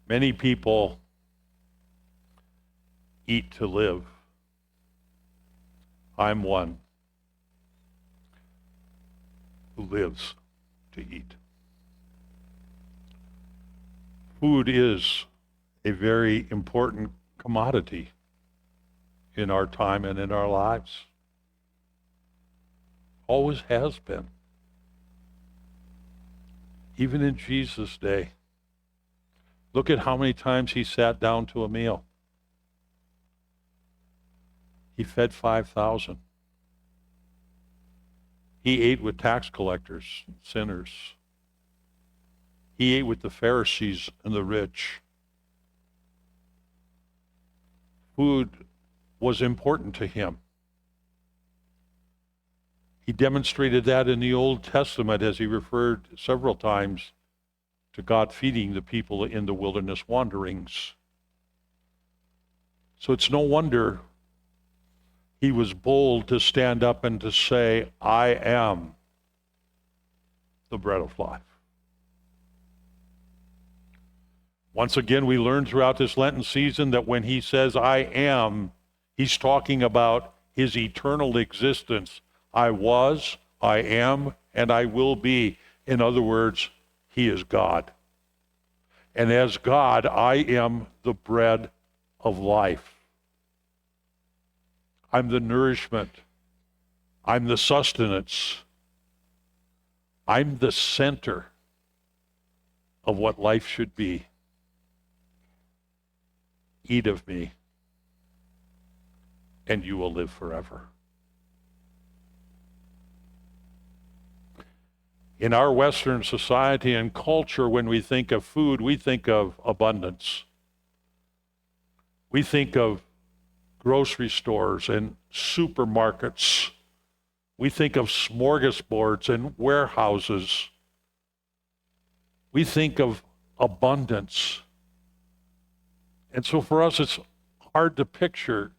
Many people eat to live. I'm one who lives to eat. Food is a very important commodity in our time and in our lives. Always has been. Even in Jesus' day. Look at how many times he sat down to a meal. He fed 5,000. He ate with tax collectors, sinners. He ate with the Pharisees and the rich. Food was important to him. He demonstrated that in the Old Testament as he referred several times to God feeding the people in the wilderness wanderings. So it's no wonder he was bold to stand up and to say, I am the bread of life. Once again, we learn throughout this Lenten season that when he says, I am, he's talking about his eternal existence. I was, I am, and I will be. In other words, he is God. And as God, I am the bread of life. I'm the nourishment. I'm the sustenance. I'm the center of what life should be. Eat of me, and you will live forever. In our Western society and culture, when we think of food, we think of abundance. We think of grocery stores and supermarkets. We think of smorgasbords and warehouses. We think of abundance. And so for us, it's hard to picture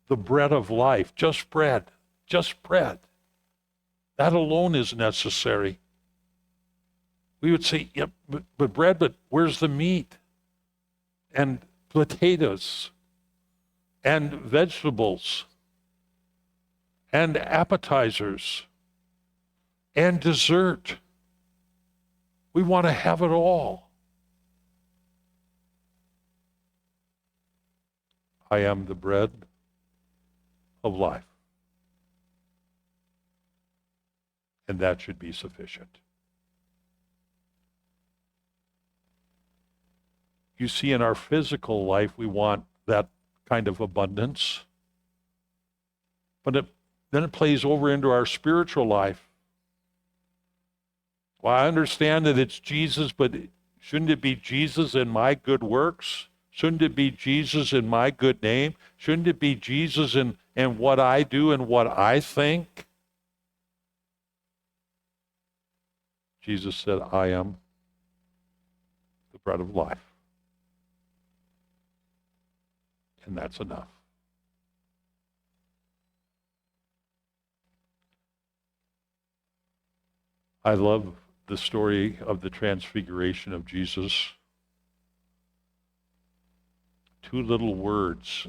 the bread of life, just bread, just bread. That alone is necessary. We would say, yeah, but bread, but where's the meat? And potatoes, and vegetables, and appetizers, and dessert. We want to have it all. I am the bread of life. And that should be sufficient. You see, in our physical life, we want that kind of abundance. But then it plays over into our spiritual life. Well, I understand that it's Jesus, but shouldn't it be Jesus in my good works? Shouldn't it be Jesus in my good name? Shouldn't it be Jesus in what I do and what I think? Jesus said, I am the bread of life. And that's enough. I love the story of the transfiguration of Jesus. Two little words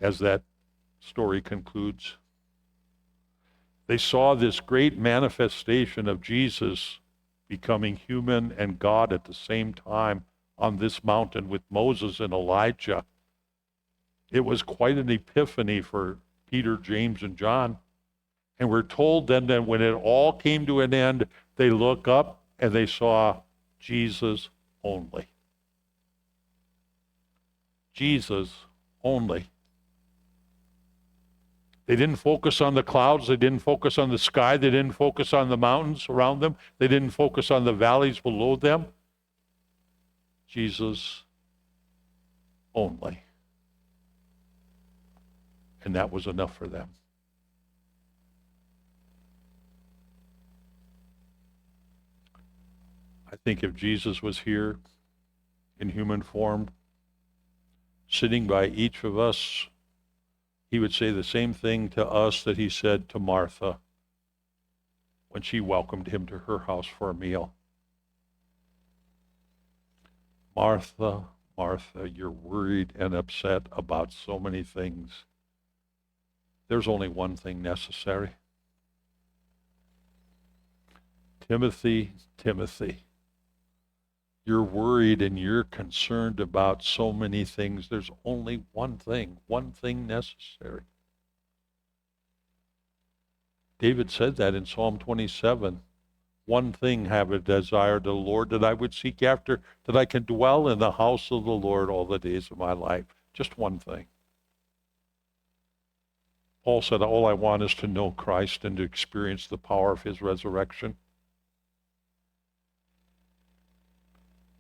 as that story concludes. They saw this great manifestation of Jesus becoming human and God at the same time on this mountain with Moses and Elijah. It was quite an epiphany for Peter, James, and John. And we're told then that when it all came to an end, they look up and they saw Jesus only. Jesus only. They didn't focus on the clouds. They didn't focus on the sky. They didn't focus on the mountains around them. They didn't focus on the valleys below them. Jesus only. And that was enough for them. I think if Jesus was here in human form, sitting by each of us, he would say the same thing to us that he said to Martha when she welcomed him to her house for a meal. Martha, Martha, you're worried and upset about so many things. There's only one thing necessary. Timothy, Timothy, you're worried and you're concerned about so many things. There's only one thing necessary. David said that in Psalm 27. One thing have a desire to the Lord, that I would seek after, that I can dwell in the house of the Lord all the days of my life. Just one thing. Paul said, all I want is to know Christ and to experience the power of his resurrection.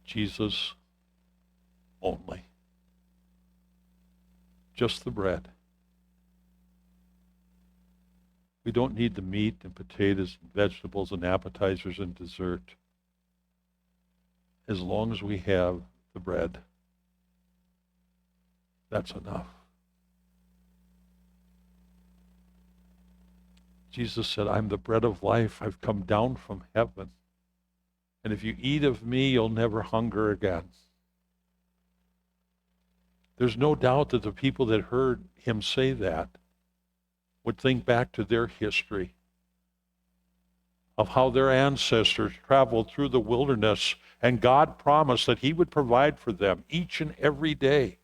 Jesus only. Just the bread. We don't need the meat and potatoes and vegetables and appetizers and dessert. As long as we have the bread, that's enough. Jesus said, I'm the bread of life. I've come down from heaven. And if you eat of me, you'll never hunger again. There's no doubt that the people that heard him say that would think back to their history of how their ancestors traveled through the wilderness, and God promised that he would provide for them each and every day.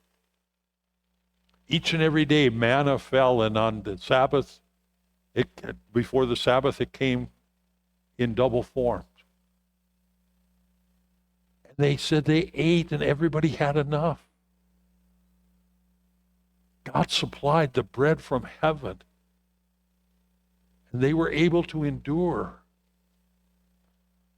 Each and every day manna fell, and on the Sabbath, before the Sabbath, it came in double form. And they said they ate and everybody had enough. God supplied the bread from heaven. And they were able to endure.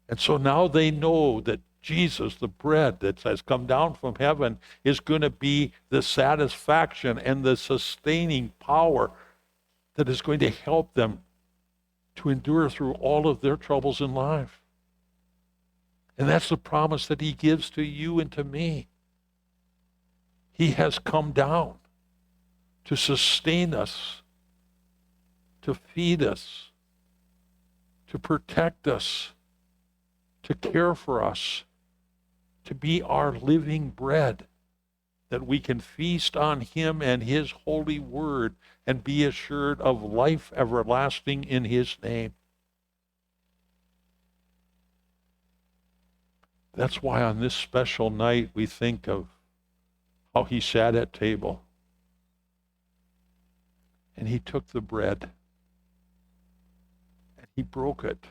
And so now they know that Jesus, the bread that has come down from heaven, is going to be the satisfaction and the sustaining power that is going to help them to endure through all of their troubles in life. And that's the promise that he gives to you and to me. He has come down to sustain us, to feed us, to protect us, to care for us, to be our living bread, that we can feast on him and his holy word and be assured of life everlasting in his name. That's why on this special night we think of how he sat at table and he took the bread and he broke it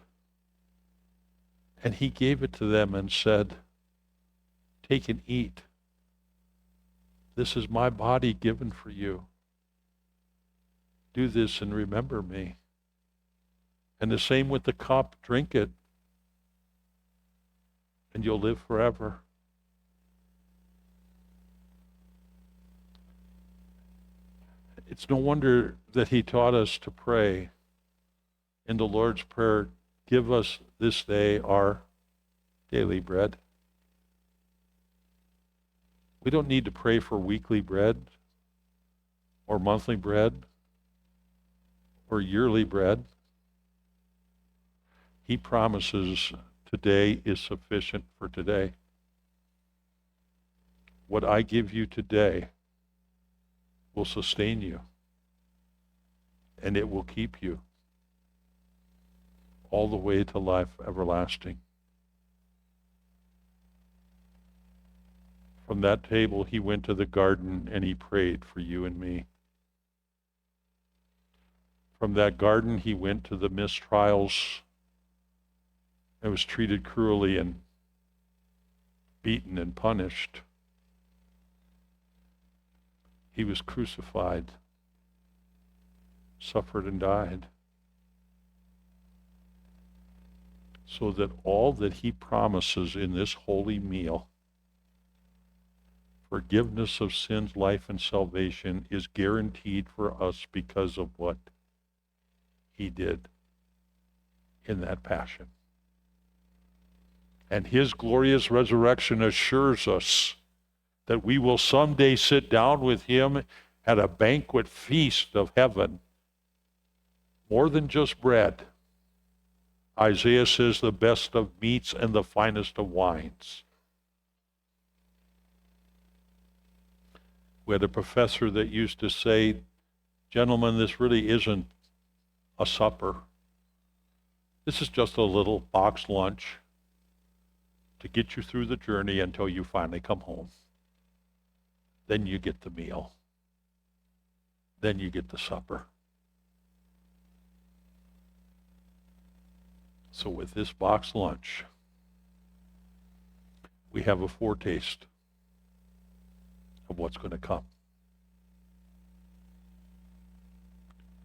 and he gave it to them and said, take and eat. This is my body given for you. Do this and remember me. And the same with the cup, drink it, and you'll live forever. It's no wonder that he taught us to pray in the Lord's Prayer, give us this day our daily bread. We don't need to pray for weekly bread or monthly bread or yearly bread. He promises today is sufficient for today. What I give you today will sustain you, and it will keep you all the way to life everlasting. From that table, he went to the garden and he prayed for you and me. From that garden, he went to the mistrials and was treated cruelly and beaten and punished. He was crucified, suffered and died, so that all that he promises in this holy meal, forgiveness of sins, life, and salvation, is guaranteed for us because of what he did in that passion. And his glorious resurrection assures us that we will someday sit down with him at a banquet feast of heaven. More than just bread. Isaiah says the best of meats and the finest of wines. We had a professor that used to say, gentlemen, this really isn't a supper. This is just a little box lunch to get you through the journey until you finally come home. Then you get the meal. Then you get the supper. So with this box lunch, we have a foretaste of what's going to come.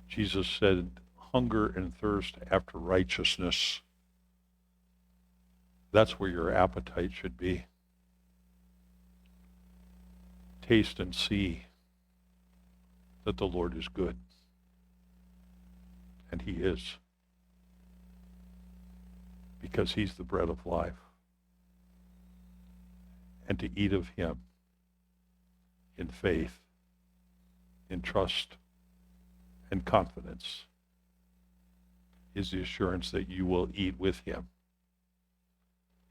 Jesus said, hunger and thirst after righteousness. That's where your appetite should be. Taste and see that the Lord is good. And he is. Because he's the bread of life. And to eat of him in faith, in trust, and confidence is the assurance that you will eat with him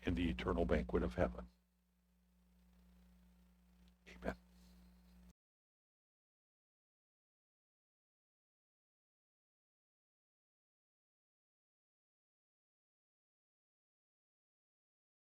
in the eternal banquet of heaven.